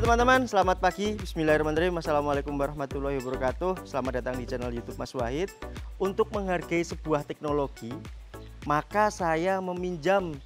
teman-teman, selamat pagi. Bismillahirrahmanirrahim. Assalamualaikum warahmatullahi wabarakatuh. Selamat datang di channel YouTube Mas Wahid. Untuk menghargai sebuah teknologi, maka saya meminjam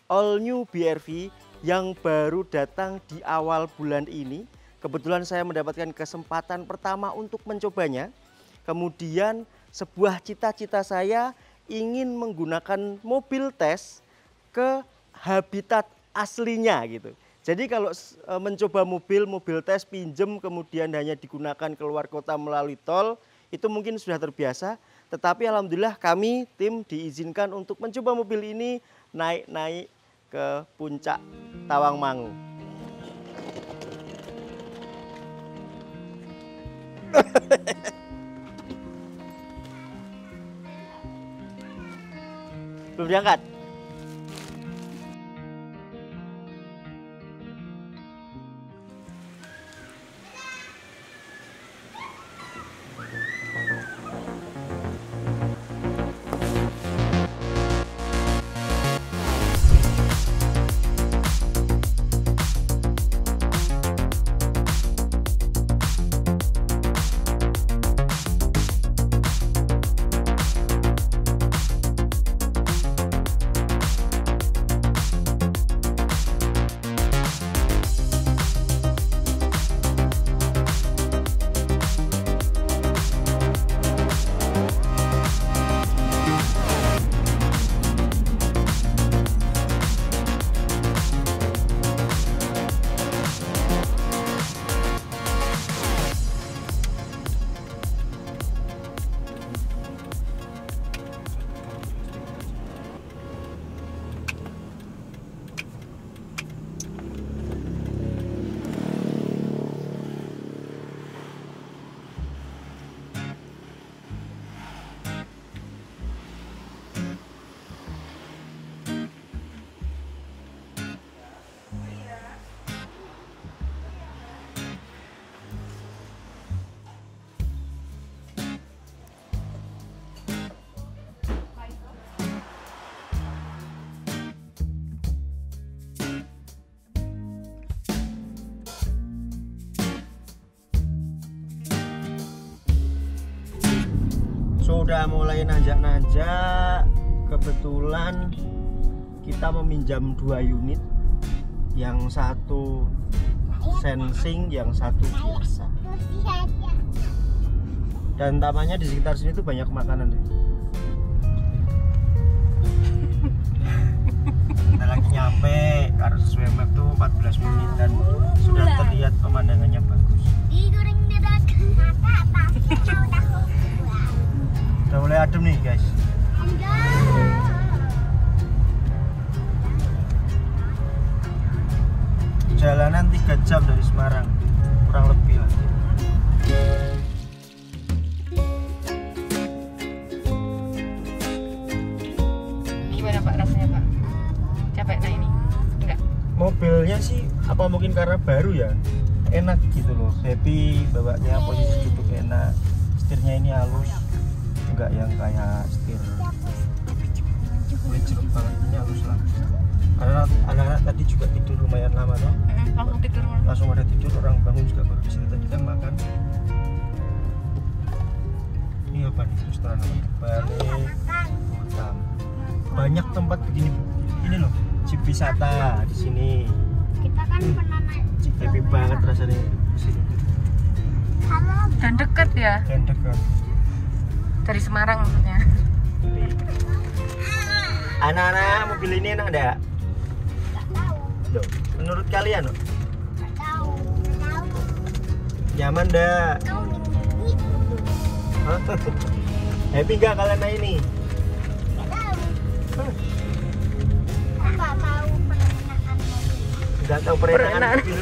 all new BRV yang baru datang di awal bulan ini. Kebetulan saya mendapatkan kesempatan pertama untuk mencobanya. Kemudian sebuah cita-cita saya ingin menggunakan mobil tes ke habitat aslinya gitu. Jadi kalau mencoba mobil tes pinjem kemudian hanya digunakan keluar kota melalui tol, itu mungkin sudah terbiasa. Tetapi alhamdulillah kami tim diizinkan untuk mencoba mobil ini naik-naik ke puncak Tawangmangu. Belum diangkat. Sudah mulai nanjak-nanjak. Kebetulan kita meminjam 2 unit, yang satu sensing, yang satu biasa. Dan tamannya di sekitar sini tuh banyak makanan deh. Kita lagi nyampe, karena sesuai map tuh 14 menit dan sudah terlihat pemandangannya bagus. Udah mulai adem nih guys. Jalanan 3 jam dari Semarang, kurang lebih lah. Gimana Pak rasanya Pak? Capek nah ini? Enggak? Mobilnya sih apa mungkin karena baru ya, enak gitu loh, happy bawanya, posisi duduk enak, setirnya ini halus, enggak yang kayak setir jeruk banget, ini halus lah. Karena anak-anak tadi juga tidur lumayan lama loh. Langsung ada tidur, orang bangun juga baru di sini tadi kan makan. Ini apa nih? Restoran Bale Hutam. Banyak tempat begini. Ini loh, jeep wisata di sini. Kita kan pernah naik jeep Happy banget rasanya di sini. Dan deket ya? Dan dekat. Dari Semarang maksudnya. Anak-anak, mobil ini enak enggak? nggak tahu, Loh, menurut kalian loh, nggak tahu. nyaman enggak? Tahu ini Happy enggak kalian naik ini? nggak tahu. Nggak tahu perenangan mobil. Enggak tahu perenangan mobil.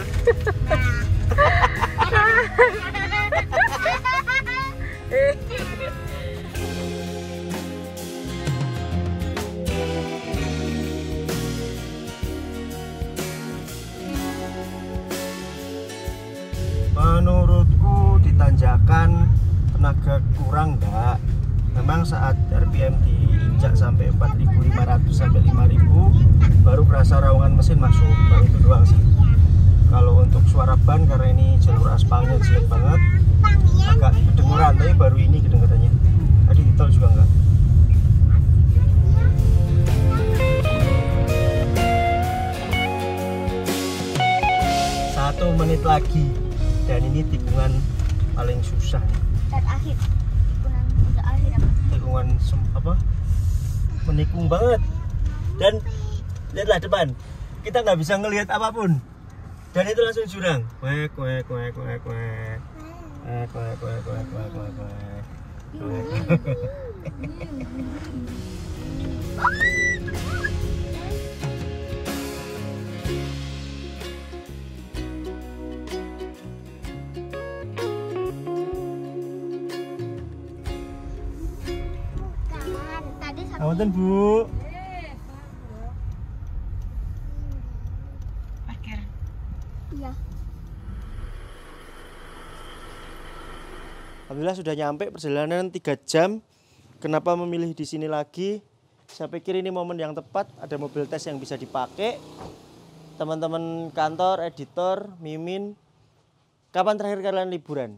Menurutku di tanjakan tenaga kurang enggak. Memang saat RPM diinjak sampai 4.500 sampai 5.000 baru berasa raungan mesin masuk, baru itu doang sih. Kalau untuk suara ban menit lagi. Dan ini tikungan paling susah nih. Terakhir. Terakhir apa? Tikungan menikung banget. Dan lihatlah depan, kita nggak bisa ngelihat apapun. Dan itu langsung jurang. Kuek. Bukan. Tadi satu. Awanten Bu. Parkir. Iya. Alhamdulillah sudah nyampe, perjalanan 3 jam. Kenapa memilih di sini lagi? Saya pikir ini momen yang tepat, ada mobil tes yang bisa dipakai. Teman-teman kantor, editor, Mimin. Kapan terakhir kalian liburan?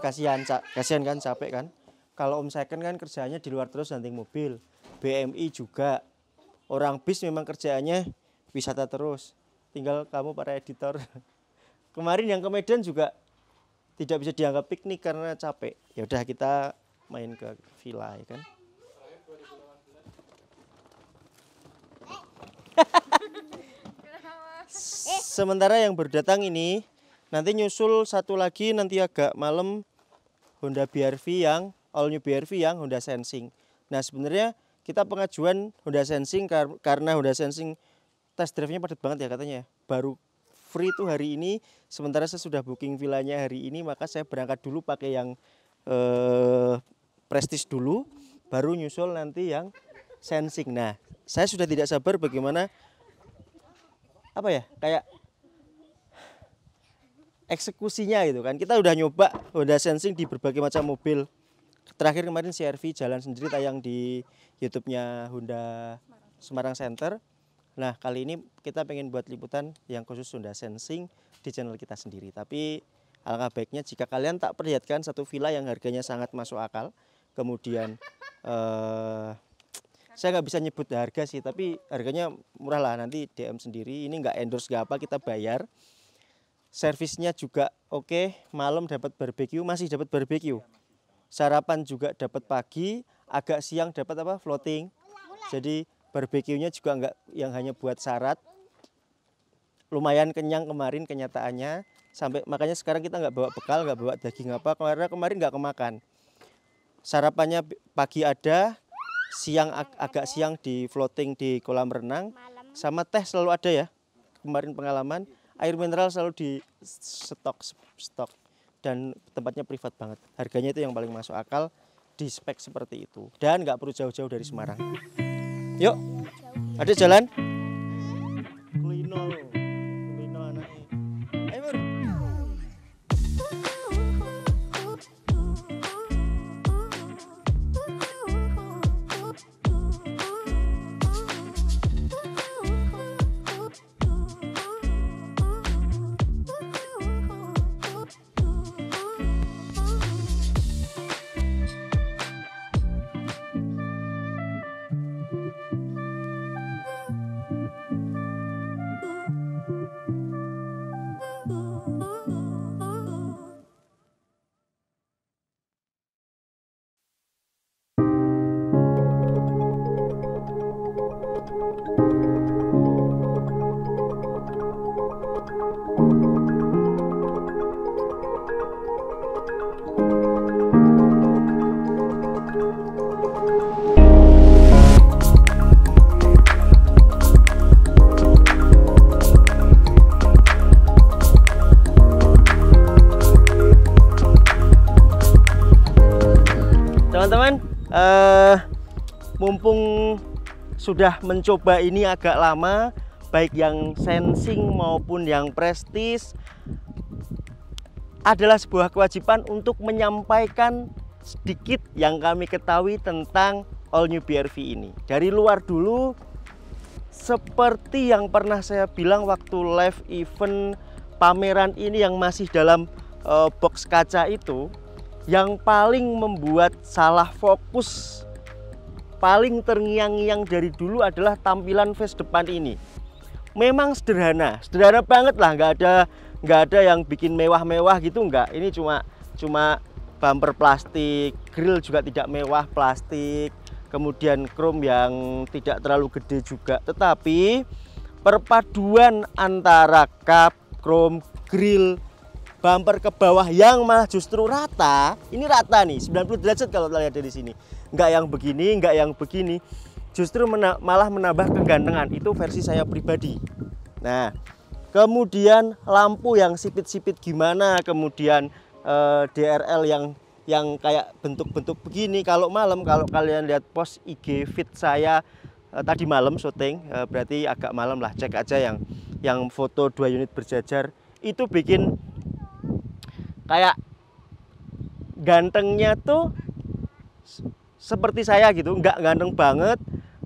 Kasihan kan, capek kan. Kalau Om Second kan kerjanya di luar terus hunting mobil. BMI juga. Orang bis memang kerjaannya wisata terus. Tinggal kamu para editor. Kemarin yang ke Medan juga tidak bisa dianggap piknik karena capek. Ya udah kita main ke villa ya kan. Sementara yang baru datang ini nanti nyusul satu lagi nanti agak malam Honda BR-V yang all new BR-V yang Honda Sensing. Nah sebenarnya kita pengajuan Honda Sensing karena Honda Sensing test drive-nya padat banget ya katanya. Baru free tuh hari ini. Sementara saya sudah booking villanya hari ini, maka saya berangkat dulu pakai yang Prestige dulu, baru nyusul nanti yang Sensing. Nah, saya sudah tidak sabar bagaimana kayak eksekusinya gitu kan. Kita udah nyoba Honda Sensing di berbagai macam mobil. Terakhir kemarin CR-V jalan sendiri tayang di YouTube-nya Honda Semarang Center. Nah kali ini kita pengen buat liputan yang khusus Honda Sensing di channel kita sendiri. Tapi alangkah baiknya jika kalian tak perlihatkan satu villa yang harganya sangat masuk akal. Kemudian saya nggak bisa nyebut harga sih, tapi harganya murah lah, nanti DM sendiri. Ini nggak endorse nggak apa, kita bayar. Servisnya juga oke, malam dapat barbeque, masih dapat barbeque. Sarapan juga dapat pagi, agak siang dapat floating. Jadi barbeque-nya juga enggak yang hanya buat syarat. Lumayan kenyang kemarin kenyataannya. Makanya sekarang kita nggak bawa bekal, nggak bawa daging apa, karena kemarin nggak kemakan. Sarapannya pagi ada, siang agak siang di floating di kolam renang, sama teh selalu ada ya. Kemarin pengalaman, air mineral selalu di stok dan tempatnya privat banget. Harganya itu yang paling masuk akal di spek seperti itu. Dan nggak perlu jauh-jauh dari Semarang. Yuk, ada jalan. Kulino anaknya. Ayo Bur. Teman-teman, mumpung sudah mencoba ini agak lama, baik yang Sensing maupun yang Prestige, adalah sebuah kewajiban untuk menyampaikan sedikit yang kami ketahui tentang all new BR-V ini. Dari luar dulu, seperti yang pernah saya bilang waktu live event pameran ini yang masih dalam box kaca itu, yang paling membuat salah fokus paling terngiang-ngiang dari dulu adalah tampilan face depan ini. Memang sederhana banget lah, nggak ada yang bikin mewah-mewah gitu, nggak. Ini cuma bumper plastik, grill juga tidak mewah, plastik, kemudian chrome yang tidak terlalu gede juga. Tetapi perpaduan antara kap, chrome, grill, bumper ke bawah yang malah justru rata. Ini rata nih, 90 derajat kalau kita lihat dari sini. Nggak yang begini, nggak yang begini. Justru malah menambah kegantengan. Itu versi saya pribadi. Nah, kemudian lampu yang sipit-sipit gimana, kemudian DRL yang kayak bentuk-bentuk begini. Kalau malam, kalau kalian lihat post IG feed saya tadi malam syuting, berarti agak malam lah, cek aja yang foto 2 unit berjajar. Itu bikin kayak gantengnya tuh seperti saya gitu, nggak ganteng banget,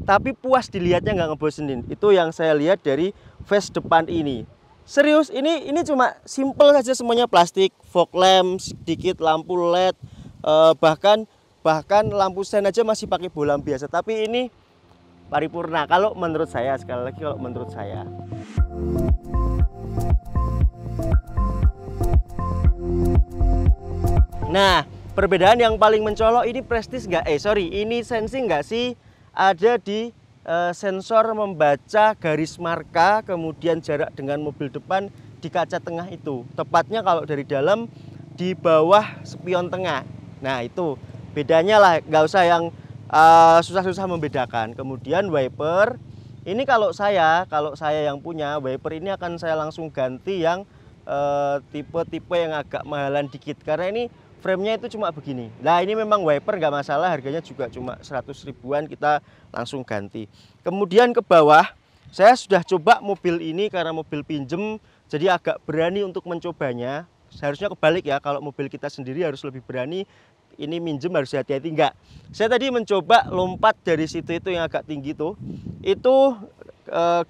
tapi puas dilihatnya, nggak ngebosenin. Itu yang saya lihat dari face depan ini. Serius, ini cuma simple saja semuanya, plastik, fog lamp, sedikit lampu LED, bahkan lampu sen aja masih pakai bolam biasa. Tapi ini paripurna kalau menurut saya, sekali lagi kalau menurut saya. Nah, perbedaan yang paling mencolok ini prestis nggak? Ini sensing nggak sih? Ada di sensor membaca garis marka, kemudian jarak dengan mobil depan di kaca tengah itu. Tepatnya kalau dari dalam di bawah spion tengah. Nah itu bedanya lah, nggak usah yang susah-susah membedakan. Kemudian wiper, ini kalau saya yang punya wiper ini akan saya langsung ganti yang tipe-tipe yang agak mahalan dikit, karena ini frame-nya itu cuma begini. Nah ini memang wiper nggak masalah, harganya juga cuma 100 ribuan, kita langsung ganti. Kemudian ke bawah, saya sudah coba mobil ini karena mobil pinjem, jadi agak berani untuk mencobanya. Seharusnya kebalik ya, kalau mobil kita sendiri harus lebih berani, ini minjem harus hati-hati. Enggak, saya tadi mencoba lompat dari situ itu yang agak tinggi tuh, itu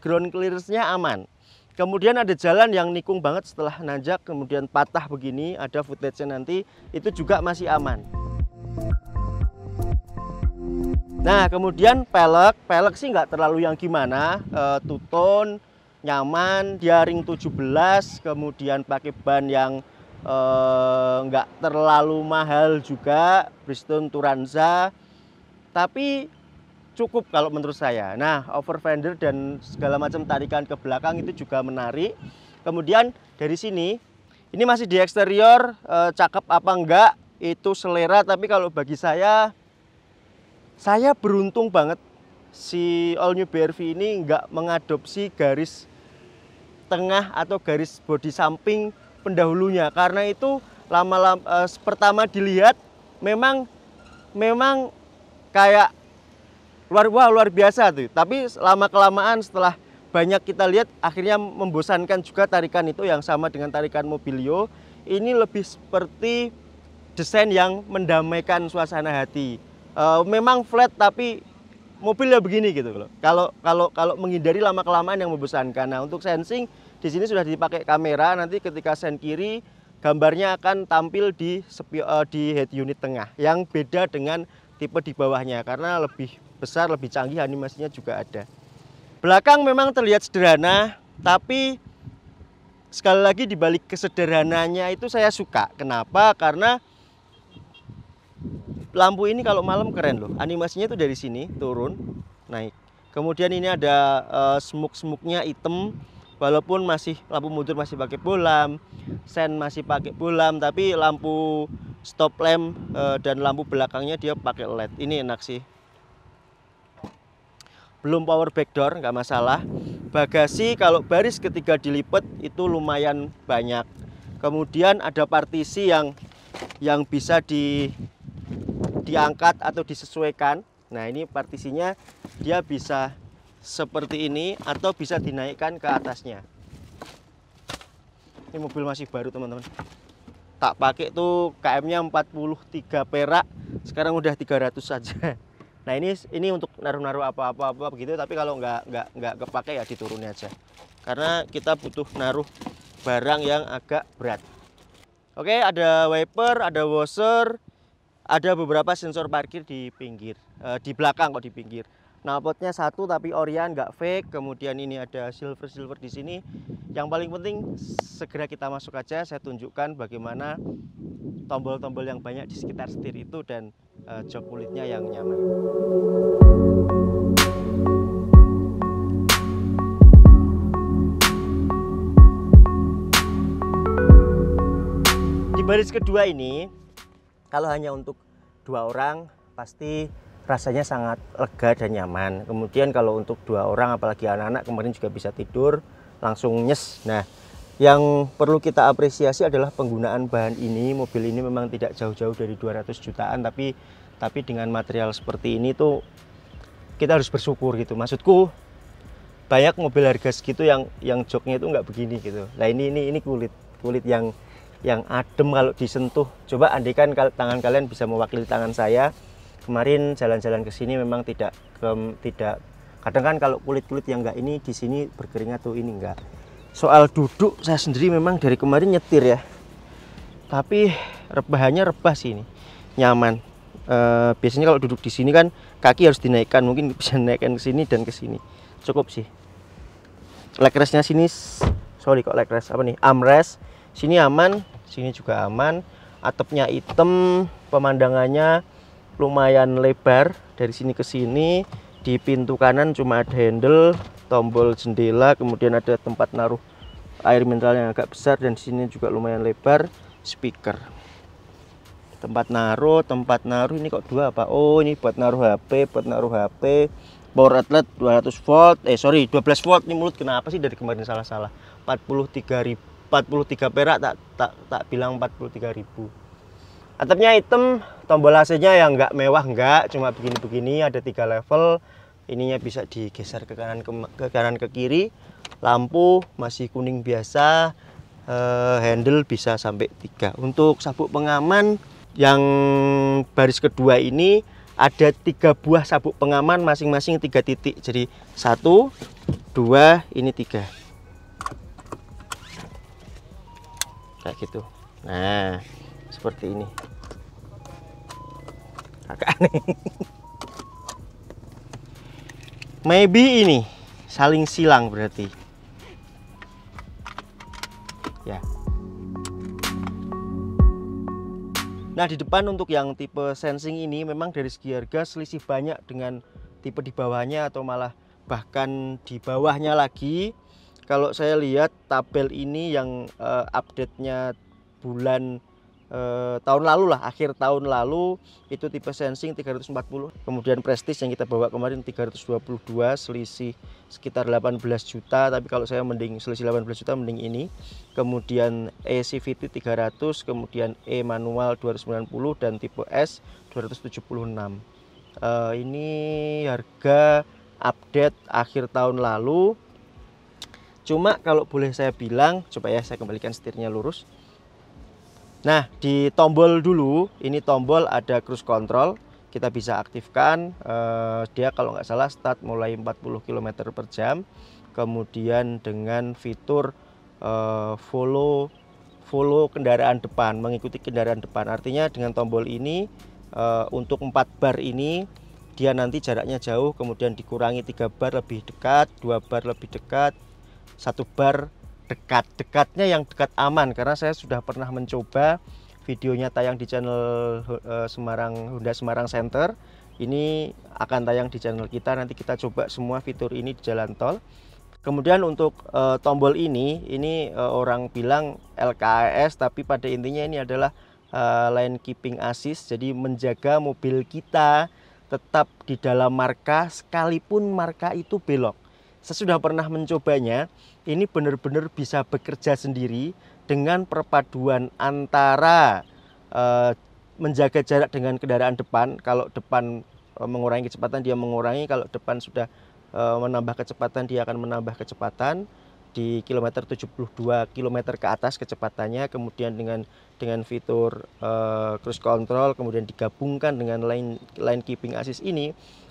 ground clearance-nya aman. Kemudian ada jalan yang nikung banget setelah nanjak, kemudian patah begini, ada footage-nya nanti, itu juga masih aman. Nah kemudian pelek sih nggak terlalu yang gimana, two-tone, nyaman, dia ring 17, kemudian pakai ban yang nggak terlalu mahal juga, Bridgestone Turanza, tapi cukup kalau menurut saya. Nah, over fender dan segala macam tarikan ke belakang itu juga menarik. Kemudian dari sini, ini masih di eksterior, cakep apa enggak itu selera. Tapi kalau bagi saya beruntung banget si all new BRV ini enggak mengadopsi garis tengah atau garis bodi samping pendahulunya. Karena itu lama-lama pertama dilihat memang kayak luar biasa tuh, tapi lama-kelamaan setelah banyak kita lihat akhirnya membosankan juga tarikan itu yang sama dengan tarikan Mobilio. Ini lebih seperti desain yang mendamaikan suasana hati. Memang flat tapi mobilnya begini gitu loh. Kalau menghindari lama-kelamaan yang membosankan. Nah, untuk sensing di sini sudah dipakai kamera, nanti ketika sen kiri gambarnya akan tampil di head unit tengah yang beda dengan tipe di bawahnya karena lebih besar, lebih canggih, animasinya juga ada. Belakang memang terlihat sederhana, tapi sekali lagi di balik kesederhananya itu saya suka. Kenapa? Karena lampu ini kalau malam keren loh. Animasinya itu dari sini turun, naik. Kemudian ini ada smoke-smoke-nya hitam, walaupun masih lampu mundur masih pakai bolam, sen masih pakai bolam, tapi lampu stop lamp dan lampu belakangnya dia pakai LED. Ini enak sih. Belum power back door, nggak masalah. Bagasi kalau baris ketika dilipat itu lumayan banyak. Kemudian ada partisi yang bisa diangkat atau disesuaikan. Nah ini partisinya dia bisa seperti ini atau bisa dinaikkan ke atasnya. Ini mobil masih baru teman-teman. Tak pakai tuh KM-nya 43 perak, sekarang udah 300 saja. Nah ini untuk naruh-naruh apa-apa begitu, tapi kalau nggak kepake ya diturunin aja. Karena kita butuh naruh barang yang agak berat. Oke, ada wiper, ada washer, Ada beberapa sensor parkir di pinggir, di belakang kok, di pinggir. Knalpotnya satu tapi Orion, nggak fake. Kemudian ini ada silver di sini. Yang paling penting segera kita masuk aja. Saya tunjukkan bagaimana tombol-tombol yang banyak di sekitar setir itu dan jok kulitnya yang nyaman. Di baris kedua ini, kalau hanya untuk 2 orang pasti rasanya sangat lega dan nyaman. Kemudian kalau untuk 2 orang apalagi anak-anak kemarin juga bisa tidur langsung nyes. Nah, yang perlu kita apresiasi adalah penggunaan bahan ini. Mobil ini memang tidak jauh-jauh dari 200 jutaan, tapi dengan material seperti ini tuh kita harus bersyukur gitu. Maksudku banyak mobil harga segitu yang joknya itu nggak begini gitu. Nah, ini kulit yang adem kalau disentuh. Coba andaikan tangan kalian bisa mewakili tangan saya. Kemarin jalan-jalan ke sini memang tidak kadang kan kalau kulit-kulit yang enggak ini di sini berkeringat tuh, ini enggak. Soal duduk saya sendiri memang dari kemarin nyetir ya. Tapi rebahannya rebah sih ini. Nyaman. Biasanya kalau duduk di sini kan kaki harus dinaikkan, mungkin bisa dinaikkan ke sini dan ke sini. Cukup sih. Leg restnya sini leg rest apa nih? Armrest. Sini aman, sini juga aman. Atapnya hitam, pemandangannya lumayan lebar dari sini ke sini. Di pintu kanan cuma ada handle, tombol jendela, kemudian ada tempat naruh air mineral yang agak besar, dan di sini juga lumayan lebar. Speaker, tempat naruh ini kok 2 apa? Oh, ini buat naruh HP, Power outlet 200 volt, 12 volt. Ini mulut kenapa sih dari kemarin salah-salah. 43 perak, tak bilang 43.000. Atapnya hitam, tombol AC-nya yang nggak mewah, nggak, cuma begini-begini, ada 3 level. Ininya bisa digeser ke kanan ke kiri. Lampu masih kuning biasa. Handle bisa sampai 3. Untuk sabuk pengaman yang baris kedua ini ada 3 buah sabuk pengaman, masing-masing 3 titik. Jadi 1, 2, ini 3. Kayak gitu. Nah, seperti ini. Agak aneh. Maybe ini saling silang berarti. Ya. Nah, di depan untuk yang tipe sensing ini memang dari segi harga selisih banyak dengan tipe di bawahnya, atau malah bahkan di bawahnya lagi. Kalau saya lihat tabel ini yang update-nya bulan tahun lalu lah, akhir tahun lalu, itu tipe sensing 340. Kemudian Prestige yang kita bawa kemarin 322, selisih sekitar 18 juta. Tapi kalau saya mending selisih 18 juta mending ini. Kemudian E CVT 300, kemudian E manual 290, dan tipe S 276. Ini harga update akhir tahun lalu. Cuma kalau boleh saya bilang, coba ya saya kembalikan setirnya lurus. Nah, di tombol dulu, ini tombol ada cruise control, kita bisa aktifkan. Dia kalau nggak salah start mulai 40 km per jam. Kemudian dengan fitur follow kendaraan depan, mengikuti kendaraan depan. Artinya dengan tombol ini untuk 4 bar ini dia nanti jaraknya jauh, kemudian dikurangi 3 bar lebih dekat, 2 bar lebih dekat, 1 bar dekatnya yang dekat aman, karena saya sudah pernah mencoba, videonya tayang di channel Honda Semarang Center. Ini akan tayang di channel kita, nanti kita coba semua fitur ini di jalan tol. Kemudian untuk tombol ini orang bilang LKAS, tapi pada intinya ini adalah lane keeping assist, jadi menjaga mobil kita tetap di dalam marka sekalipun marka itu belok. Saya sudah pernah mencobanya, ini benar-benar bisa bekerja sendiri dengan perpaduan antara menjaga jarak dengan kendaraan depan. Kalau depan mengurangi kecepatan, dia mengurangi. Kalau depan sudah menambah kecepatan, dia akan menambah kecepatan di kilometer 72 km ke atas kecepatannya. Kemudian dengan fitur cruise control, kemudian digabungkan dengan line keeping assist ini,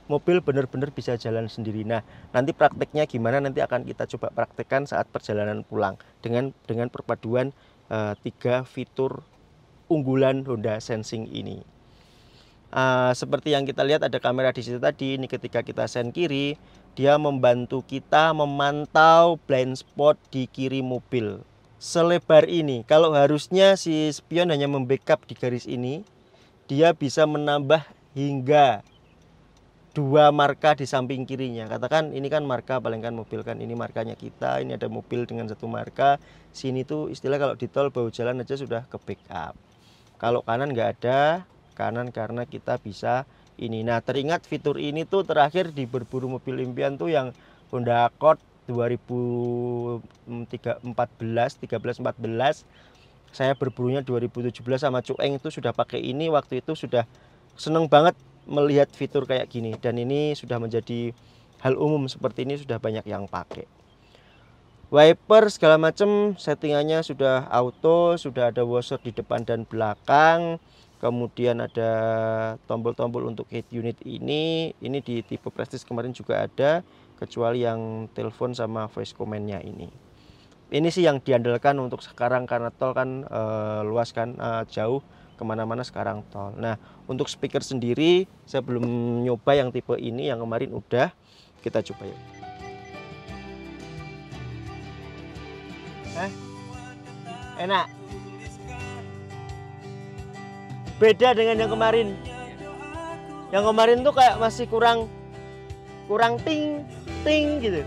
mobil benar-benar bisa jalan sendiri. Nah, nanti prakteknya gimana, nanti akan kita coba praktekkan saat perjalanan pulang dengan perpaduan 3 fitur unggulan Honda Sensing ini. Seperti yang kita lihat ada kamera di situ tadi. Ini ketika kita sen kiri, dia membantu kita memantau blind spot di kiri mobil selebar ini. Kalau harusnya si spion hanya membackup di garis ini, dia bisa menambah hingga 2 marka di samping kirinya. Katakan ini kan marka, paling kan mobil kan, ini markanya kita, ini ada mobil dengan 1 marka. Sini tuh istilah kalau di tol bahu jalan aja sudah ke backup. Kalau kanan nggak ada, kanan karena kita bisa ini. Nah, teringat fitur ini tuh terakhir di Berburu Mobil Impian tuh yang Honda Accord 2014. Saya berburunya 2017 sama Cueng itu sudah pakai ini. Waktu itu sudah seneng banget melihat fitur kayak gini, dan ini sudah menjadi hal umum seperti ini, sudah banyak yang pakai. Wiper segala macam settingannya sudah auto, sudah ada washer di depan dan belakang, kemudian ada tombol-tombol untuk head unit ini di tipe Prestige kemarin juga ada, kecuali yang telepon sama voice command-nya ini. Ini sih yang diandalkan untuk sekarang karena tol kan luas kan, jauh kemana-mana sekarang tol. Nah, untuk speaker sendiri saya belum nyoba yang tipe ini, yang kemarin udah. Kita coba ya. Enak. Beda dengan yang kemarin. Yang kemarin tuh kayak masih kurang ting gitu.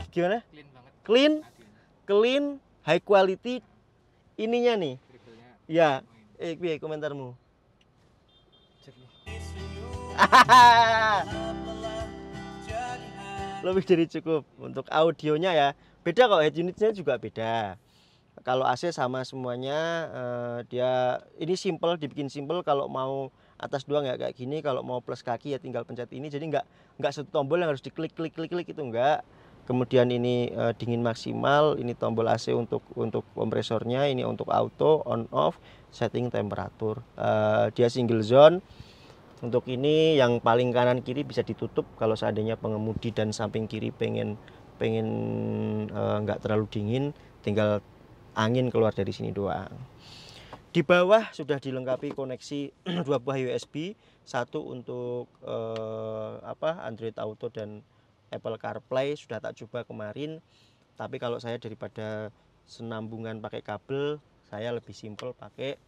Gimana? Clean, high quality. Ininya nih, ya, komentarmu. Lebih dari cukup. Untuk audionya ya, beda kok, head unitnya juga beda. Kalau AC sama semuanya, dia ini simple, dibikin simple. Kalau mau atas doang ya kayak gini, kalau mau plus kaki ya tinggal pencet ini. Jadi nggak satu tombol yang harus diklik itu enggak. Kemudian ini dingin maksimal, ini tombol AC untuk kompresornya, ini untuk auto, on off, setting temperatur. Dia single zone. Untuk ini yang paling kanan kiri bisa ditutup kalau seandainya pengemudi dan samping kiri pengen nggak terlalu dingin, tinggal angin keluar dari sini doang. Di bawah sudah dilengkapi koneksi 2 buah USB, satu untuk Android Auto dan Apple CarPlay, sudah tak coba kemarin. Tapi kalau saya daripada senambungan pakai kabel, saya lebih simple pakai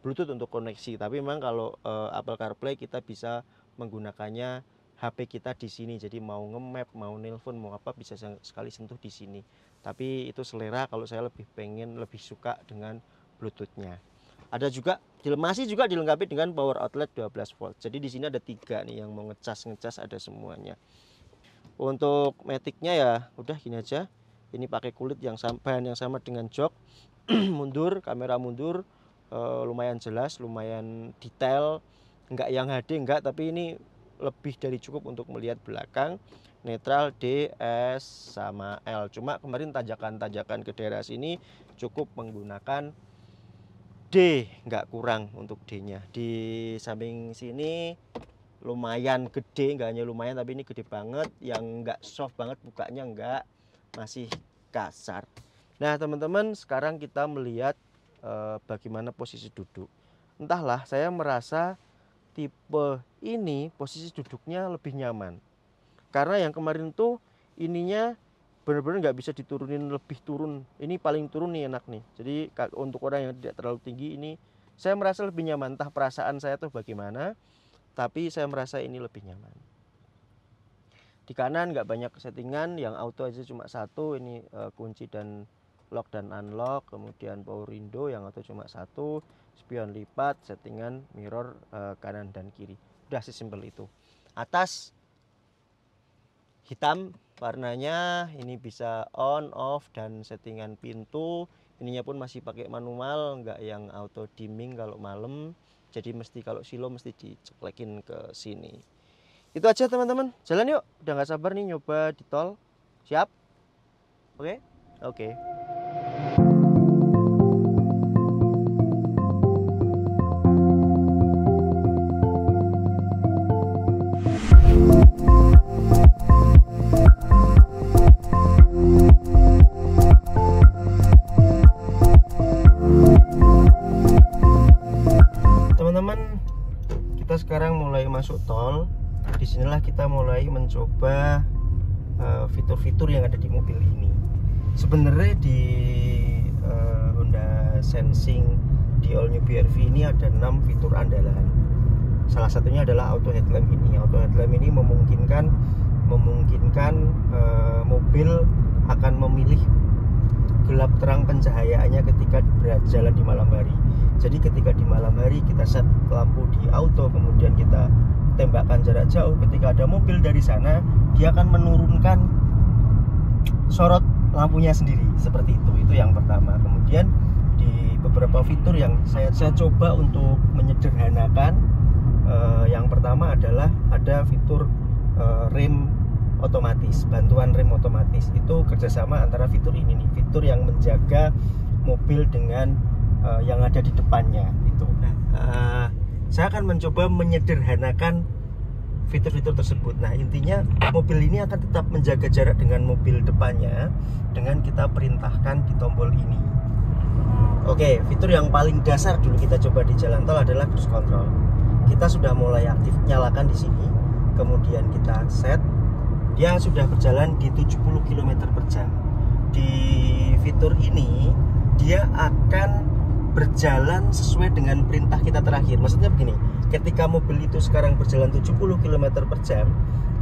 Bluetooth untuk koneksi. Tapi memang kalau Apple CarPlay kita bisa menggunakannya HP kita di sini. Jadi mau nge-map, mau nelpon, mau apa bisa sekali sentuh di sini. Tapi itu selera, kalau saya lebih suka dengan Bluetooth-nya. Ada juga masih juga dilengkapi dengan power outlet 12 volt. Jadi di sini ada 3 nih, yang mau ngecas ada semuanya. Untuk matic-nya ya udah gini aja. Ini pakai kulit bahan yang sama dengan jok. Mundur, kamera mundur, lumayan jelas, lumayan detail. Enggak yang HD enggak, tapi ini lebih dari cukup untuk melihat belakang. Netral, D, S, sama L. Cuma kemarin tanjakan ke daerah sini cukup menggunakan D, nggak kurang untuk D-nya. Di samping sini lumayan gede, nggak hanya lumayan tapi ini gede banget, yang nggak soft banget bukanya, nggak, masih kasar. Nah teman-teman, sekarang kita melihat bagaimana posisi duduk. Entahlah, saya merasa tipe ini posisi duduknya lebih nyaman. Karena yang kemarin tuh ininya benar-benar nggak bisa diturunin lebih turun. Ini paling turun nih enak nih. Jadi untuk orang yang tidak terlalu tinggi ini saya merasa lebih nyaman. Entah perasaan saya tuh bagaimana, tapi saya merasa ini lebih nyaman. Di kanan nggak banyak settingan, yang auto aja cuma satu. Ini kunci dan lock dan unlock. Kemudian power window yang auto cuma satu. Spion lipat, settingan mirror kanan dan kiri. Udah sesimpel itu. Atas hitam warnanya, ini bisa on off dan settingan pintu. Ininya pun masih pakai manual, nggak yang auto dimming kalau malam. Jadi mesti kalau silo mesti diceklekin ke sini. Itu aja teman-teman, jalan yuk. Udah nggak sabar nih nyoba di tol. Siap? Oke? Oke. disinilah kita mulai mencoba fitur-fitur yang ada di mobil ini. Sebenarnya di Honda Sensing di All New BRV ini ada 6 fitur andalan. Salah satunya adalah auto headlamp ini. Auto headlamp ini memungkinkan mobil akan memilih gelap terang pencahayaannya ketika berjalan di malam hari. Jadi ketika di malam hari kita set lampu di auto, kemudian kita tembakkan jarak jauh, ketika ada mobil dari sana, dia akan menurunkan sorot lampunya sendiri seperti itu. Itu yang pertama. Kemudian di beberapa fitur yang saya coba untuk menyederhanakan, yang pertama adalah ada fitur rem otomatis, bantuan rem otomatis. Itu kerjasama antara fitur ini nih, fitur yang menjaga mobil dengan yang ada di depannya itu. Nah, saya akan mencoba menyederhanakan fitur-fitur tersebut. Nah, intinya mobil ini akan tetap menjaga jarak dengan mobil depannya dengan kita perintahkan di tombol ini. Oke, fitur yang paling dasar dulu kita coba di jalan tol adalah cruise control. Kita sudah mulai aktif nyalakan di sini, kemudian kita set. Dia sudah berjalan di 70 km per jam. Di fitur ini dia akan berjalan sesuai dengan perintah kita terakhir. Maksudnya begini, ketika mobil itu sekarang berjalan 70 km per jam,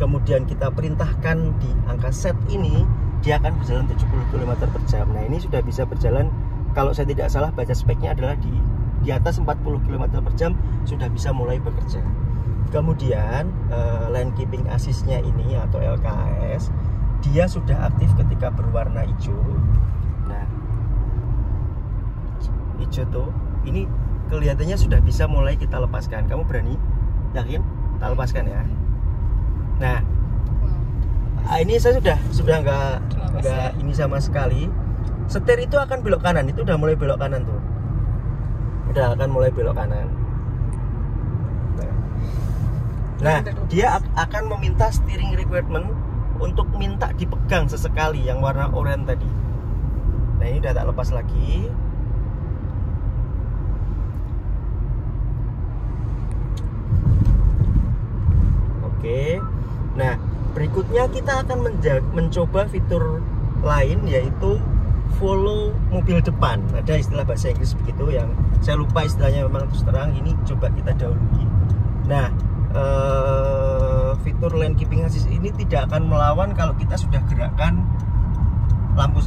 kemudian kita perintahkan di angka set ini, dia akan berjalan 70 km per jam. Nah, ini sudah bisa berjalan, kalau saya tidak salah baca speknya adalah di atas 40 km per jam sudah bisa mulai bekerja. Kemudian lane keeping assist-nya ini atau LKAS, dia sudah aktif ketika berwarna hijau. Nah, hijau tuh, ini kelihatannya sudah bisa mulai kita lepaskan. Kamu berani? Yakin? Kita lepaskan ya. Nah, ini saya sudah nggak ini sama sekali. Setir itu akan belok kanan, itu udah mulai belok kanan tuh. Udah akan mulai belok kanan. Nah, dia akan meminta steering requirement untuk minta dipegang sesekali yang warna oranye tadi. Nah, ini udah tak lepas lagi. Oke. Nah, berikutnya kita akan mencoba fitur lain, yaitu follow mobil depan. Ada istilah bahasa Inggris begitu yang saya lupa istilahnya, memang terus terang. Ini coba kita dahului. Nah, fitur lane keeping assist ini tidak akan melawan kalau kita sudah gerakkan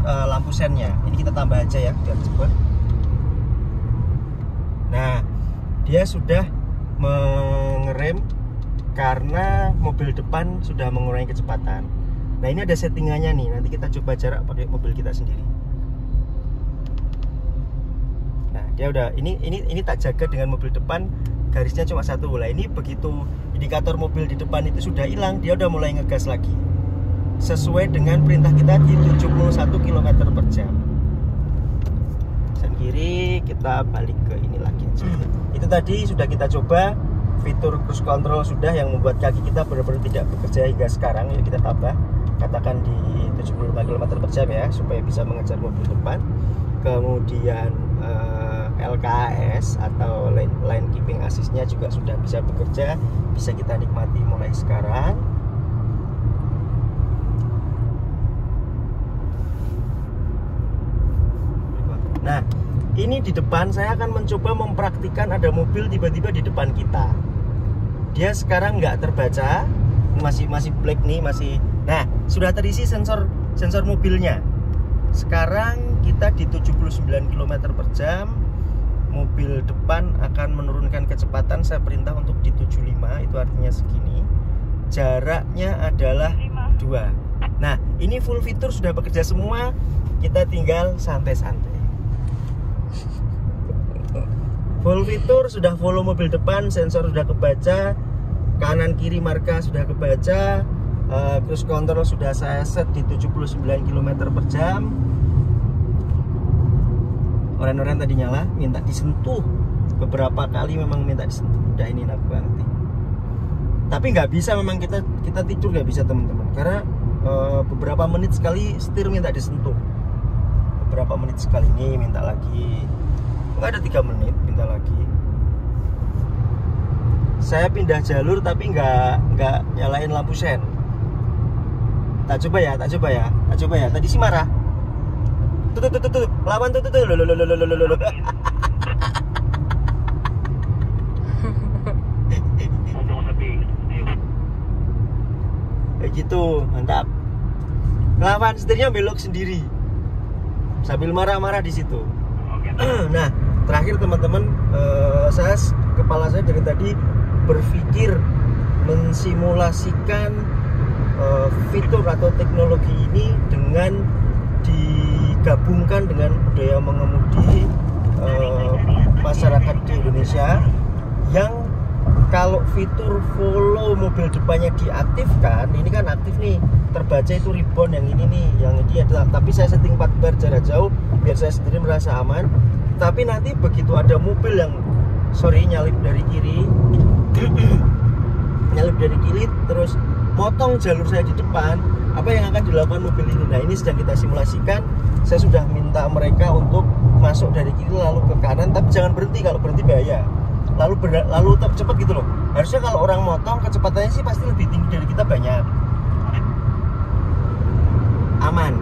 lampu sennya. Ini kita tambah aja ya biar cepat. Nah, dia sudah mengerem karena mobil depan sudah mengurangi kecepatan. Nah, ini ada settingannya nih. Nanti kita coba jarak pakai mobil kita sendiri. Nah, dia udah ini tak jaga dengan mobil depan, garisnya cuma satu. Lah, ini begitu indikator mobil di depan itu sudah hilang, dia udah mulai ngegas lagi sesuai dengan perintah kita di 71 km per jam. Sen kiri, kita balik ke ini lagi aja. Itu tadi sudah kita coba fitur cruise control, sudah yang membuat kaki kita benar-benar tidak bekerja hingga sekarang. Yuk kita tambah, katakan di 75 km per jam ya, supaya bisa mengejar mobil depan. Kemudian LKAS atau lane keeping assist-nya juga sudah bisa bekerja, bisa kita nikmati mulai sekarang. Nah, ini di depan saya akan mencoba mempraktikkan ada mobil tiba-tiba di depan kita. Dia sekarang nggak terbaca, masih black nih, masih. Nah, sudah terisi sensor mobilnya. Sekarang kita di 79 km per jam. Mobil depan akan menurunkan kecepatan, saya perintah untuk di 75, itu artinya segini. Jaraknya adalah 2. Nah, ini full fitur sudah bekerja semua. Kita tinggal santai-santai. Full fitur sudah follow mobil depan, sensor sudah kebaca, kanan kiri marka sudah kebaca, cruise control sudah saya set di 79 km per jam. Orang-orang tadi nyala, minta disentuh beberapa kali, memang minta disentuh. Udah ini enak banget. Tapi nggak bisa, memang kita tidur nggak bisa teman-teman, karena beberapa menit sekali setir minta disentuh. Beberapa menit sekali ini minta lagi. Nggak ada 3 menit minta lagi. saya pindah jalur tapi nggak nyalain lampu sen. Tak coba ya. Tadi sih marah. Tuh, lawan tuh. Loh. Kayak gitu, mantap. Lawan setirnya belok sendiri. Sambil marah-marah di situ. Nah, terakhir teman-teman, kepala saya dari tadi berpikir mensimulasikan fitur atau teknologi ini dengan digabungkan dengan budaya mengemudi masyarakat di Indonesia, yang kalau fitur follow mobil depannya diaktifkan, ini kan aktif nih, terbaca itu ribbon yang ini nih, yang ini adalah, tapi saya setting 4 bar jarak jauh biar saya sendiri merasa aman. Tapi nanti begitu ada mobil yang nyalip dari kiri terus motong jalur saya di depan, apa yang akan dilakukan mobil ini? Nah, ini sedang kita simulasikan. Saya sudah minta mereka untuk masuk dari kiri lalu ke kanan, tapi jangan berhenti, kalau berhenti bahaya. Lalu tetap cepat gitu loh. Harusnya kalau orang motong kecepatannya sih pasti lebih tinggi dari kita banyak. Aman.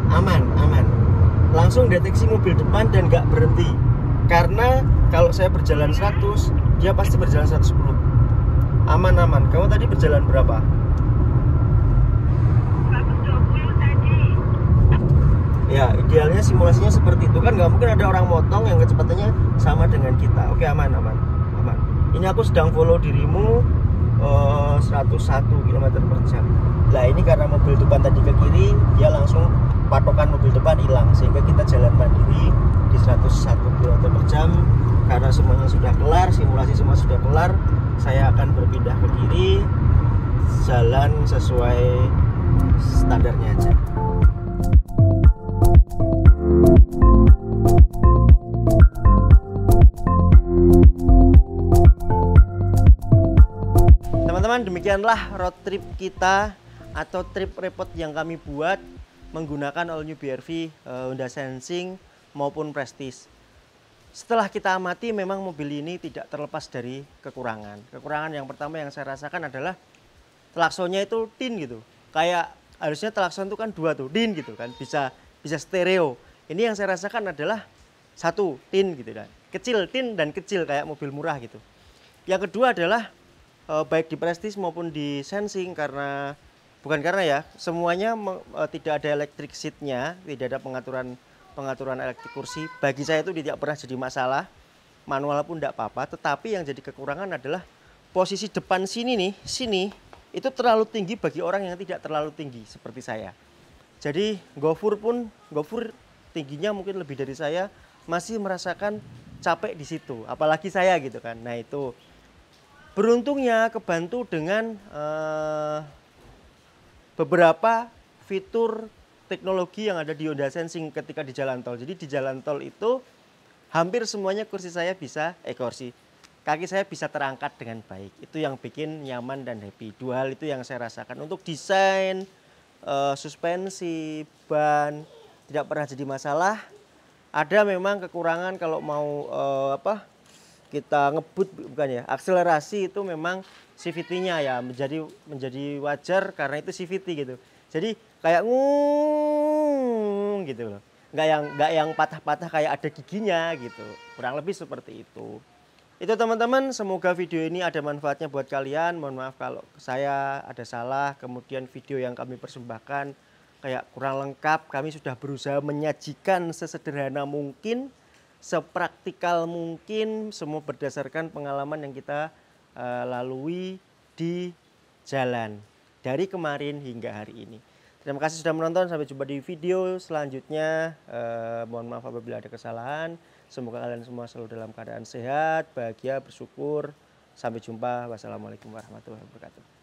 Langsung deteksi mobil depan dan nggak berhenti. Karena kalau saya berjalan 100, dia pasti berjalan 110. Aman. Kamu tadi berjalan berapa? 120 tadi. Ya, idealnya simulasinya seperti itu kan, nggak mungkin ada orang motong yang kecepatannya sama dengan kita. Oke, aman. Ini aku sedang follow dirimu 101 km per jam. Nah, ini karena mobil depan tadi ke kiri, dia langsung patokan mobil depan hilang, sehingga kita jalan mandiri di 101 km per jam. Karena semuanya sudah kelar, simulasi semua sudah kelar, saya akan berpindah ke kiri, jalan sesuai standarnya aja. Teman-teman, demikianlah road trip kita atau trip report yang kami buat menggunakan all new BRV Honda Sensing maupun Prestige. Setelah kita amati, memang mobil ini tidak terlepas dari kekurangan. Kekurangan yang pertama yang saya rasakan adalah klaksonnya itu tin gitu. Kayak harusnya klakson itu kan 2 tuh, tin gitu kan, bisa stereo. Ini yang saya rasakan adalah 1 tin gitu kan. Kecil, tin dan kecil kayak mobil murah gitu. Yang kedua adalah baik di Prestige maupun di Sensing, bukan karena ya, semuanya tidak ada electric seatnya, tidak ada pengaturan elektrik kursi. Bagi saya itu tidak pernah jadi masalah, manual pun tidak apa-apa. Tetapi yang jadi kekurangan adalah posisi depan sini itu terlalu tinggi bagi orang yang tidak terlalu tinggi seperti saya. Jadi Gofur tingginya mungkin lebih dari saya, masih merasakan capek di situ, apalagi saya gitu kan. Nah, itu beruntungnya kebantu dengan beberapa fitur teknologi yang ada di Honda Sensing ketika di jalan tol. Jadi di jalan tol itu hampir semuanya kaki saya bisa terangkat dengan baik. Itu yang bikin nyaman dan happy. 2 hal itu yang saya rasakan. Untuk desain, suspensi, ban tidak pernah jadi masalah. Ada memang kekurangan kalau mau kita ngebut, bukan ya, akselerasi itu memang CVT-nya ya menjadi wajar karena itu CVT gitu. Jadi kayak gitu loh. Nggak yang patah-patah kayak ada giginya gitu. Kurang lebih seperti itu. Itu teman-teman, semoga video ini ada manfaatnya buat kalian. Mohon maaf kalau saya ada salah, kemudian video yang kami persembahkan kayak kurang lengkap. Kami sudah berusaha menyajikan sesederhana mungkin, sepraktikal mungkin, semua berdasarkan pengalaman yang kita lalui di jalan dari kemarin hingga hari ini. Terima kasih sudah menonton, sampai jumpa di video selanjutnya. Mohon maaf apabila ada kesalahan. Semoga kalian semua selalu dalam keadaan sehat, bahagia, bersyukur. Sampai jumpa. Wassalamualaikum warahmatullahi wabarakatuh.